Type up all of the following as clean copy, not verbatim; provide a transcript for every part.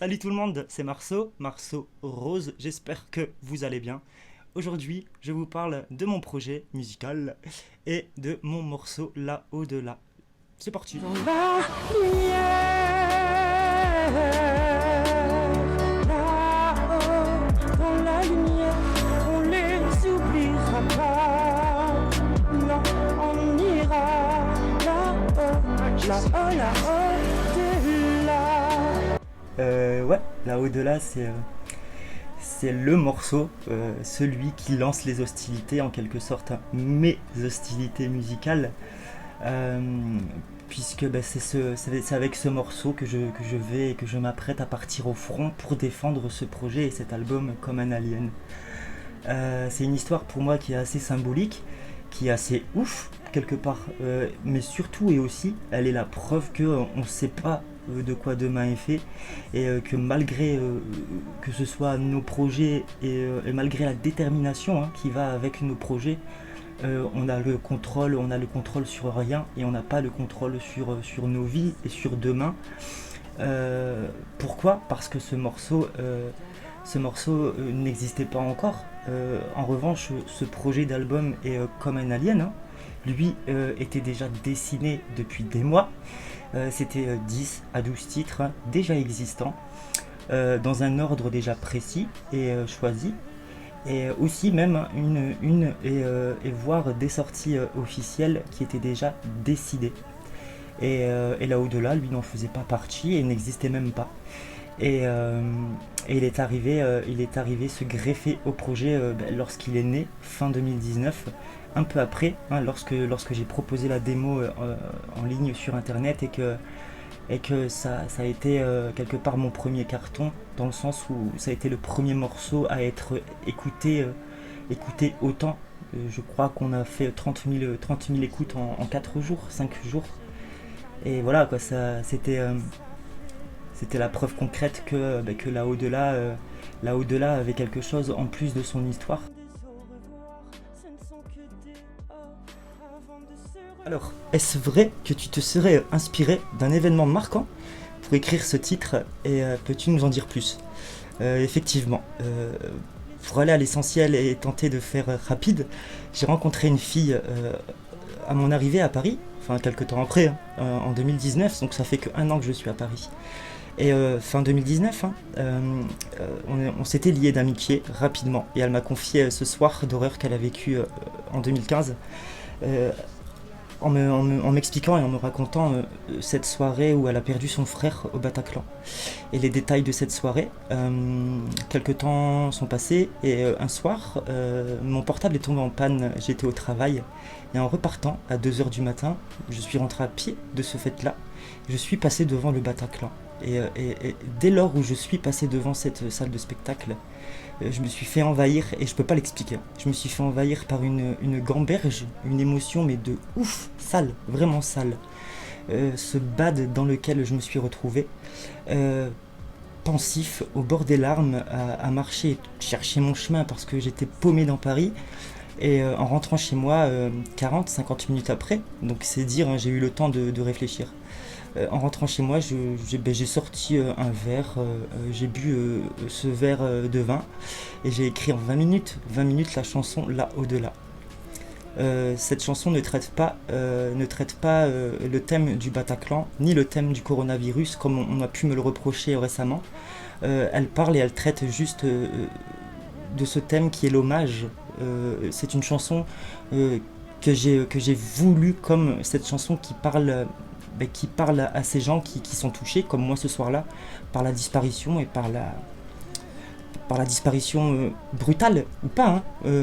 Salut tout le monde, c'est Marceau, Marceau Rose, j'espère que vous allez bien. Aujourd'hui, je vous parle de mon projet musical et de mon morceau Là au-delà. C'est parti. Dans la lumière, là-haut, dans la lumière, on les oubliera pas. Non, on ira là-haut, là-haut, là-haut, de là. Ouais, là au-delà, c'est le morceau, celui qui lance les hostilités, en quelque sorte, hein, mes hostilités musicales. Euh, Puisque bah, c'est avec ce morceau que je m'apprête à partir au front pour défendre ce projet et cet album comme un alien. C'est une histoire pour moi qui est assez symbolique, qui est assez ouf quelque part, mais surtout et aussi, elle est la preuve qu'on ne sait pas de quoi demain est fait et que malgré que ce soit nos projets et malgré la détermination qui va avec nos projets, on a le contrôle sur rien et on n'a pas le contrôle sur nos vies et sur demain. Pourquoi? Parce que ce morceau n'existait pas encore. En revanche, ce projet d'album est comme un alien, hein. Lui était déjà dessiné depuis des mois. C'était 10 à 12 titres hein, déjà existants, dans un ordre déjà précis et choisi. Et aussi même et voire des sorties officielles qui étaient déjà décidées. Et là au-delà, lui n'en faisait pas partie et n'existait même pas. Et, euh, et il est arrivé se greffer au projet lorsqu'il est né, fin 2019, un peu après, hein, lorsque j'ai proposé la démo en ligne sur internet et que ça a été quelque part mon premier carton, dans le sens où ça a été le premier morceau à être écouté autant. Je crois qu'on a fait 30 000 écoutes en 4 jours, 5 jours. Et voilà, quoi, c'était la preuve concrète que là au-delà avait quelque chose en plus de son histoire. Alors, est-ce vrai que tu te serais inspiré d'un événement marquant pour écrire ce titre et peux-tu nous en dire plus? Effectivement, pour aller à l'essentiel et tenter de faire rapide, j'ai rencontré une fille à mon arrivée à Paris, enfin quelques temps après, hein, en 2019, donc ça fait que 1 an que je suis à Paris. Et fin 2019, hein, on s'était liés d'amitié rapidement et elle m'a confié ce soir d'horreur qu'elle a vécu en 2015. Euh, en m'expliquant et en me racontant cette soirée où elle a perdu son frère au Bataclan. Et les détails de cette soirée, quelques temps sont passés et un soir, mon portable est tombé en panne, j'étais au travail et en repartant à 2 heures du matin, je suis rentré à pied de ce fait-là, je suis passé devant le Bataclan. Et dès lors où je suis passé devant cette salle de spectacle, je me suis fait envahir, et je peux pas l'expliquer, je me suis fait envahir par une gamberge, une émotion mais de ouf, sale, vraiment sale. Ce bad dans lequel je me suis retrouvé, pensif, au bord des larmes, à marcher, chercher mon chemin parce que j'étais paumé dans Paris. Et en rentrant chez moi 40-50 minutes après, donc c'est dire, hein, j'ai eu le temps de réfléchir. En rentrant chez moi, j'ai sorti un verre, j'ai bu ce verre de vin et j'ai écrit en 20 minutes la chanson Là au-delà. Cette chanson ne traite pas le thème du Bataclan ni le thème du coronavirus comme on a pu me le reprocher récemment. Elle parle et elle traite juste de ce thème qui est l'hommage. C'est une chanson que j'ai voulu comme cette chanson qui parle à ces gens qui sont touchés, comme moi ce soir-là, par la disparition et par la disparition brutale ou pas, hein,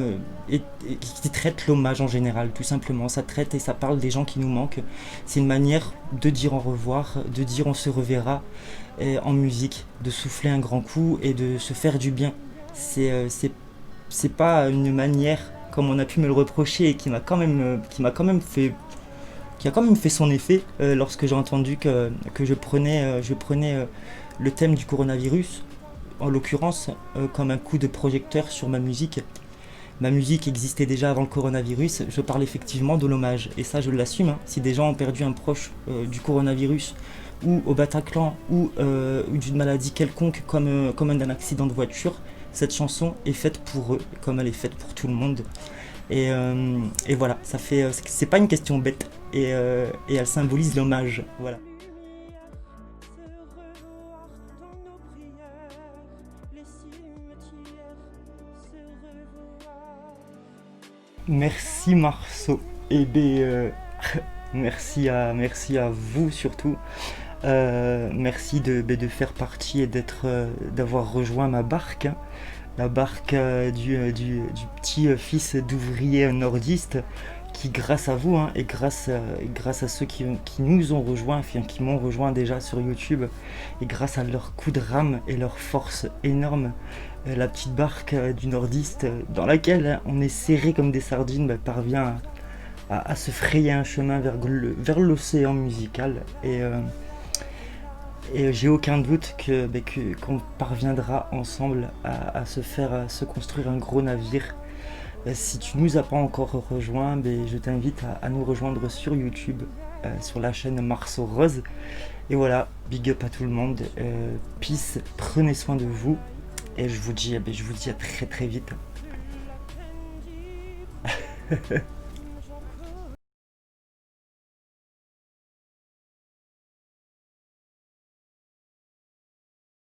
et qui traite l'hommage en général, tout simplement. Ça traite et ça parle des gens qui nous manquent. C'est une manière de dire au revoir, de dire on se reverra en musique, de souffler un grand coup et de se faire du bien. C'est pas une manière comme on a pu me le reprocher et qui a quand même fait son effet lorsque j'ai entendu que je prenais le thème du coronavirus, en l'occurrence, comme un coup de projecteur sur ma musique. ma musique existait déjà avant le coronavirus, je parle effectivement de l'hommage. Et ça, je l'assume, hein. Si des gens ont perdu un proche du coronavirus, ou au Bataclan, ou d'une maladie quelconque, comme un accident de voiture, cette chanson est faite pour eux, comme elle est faite pour tout le monde. Et voilà, ça fait, c'est pas une question bête, et elle symbolise l'hommage. Voilà. Merci Marceau. Et ben, merci à vous surtout. Merci de faire partie et d'avoir rejoint ma barque, hein. La barque du petit fils d'ouvrier nordiste qui, grâce à vous, hein, et grâce à ceux qui nous ont rejoints, enfin, qui m'ont rejoint déjà sur YouTube, et grâce à leur coup de rame et leur force énorme, la petite barque du nordiste dans laquelle on est serré comme des sardines, bah, parvient à se frayer un chemin vers l'océan musical. Et j'ai aucun doute qu'on parviendra ensemble à se construire un gros navire. Si tu nous as pas encore rejoint, je t'invite à nous rejoindre sur YouTube, sur la chaîne Marceau Rose. Et voilà, big up à tout le monde. Peace, prenez soin de vous. Et je vous dis à très très vite.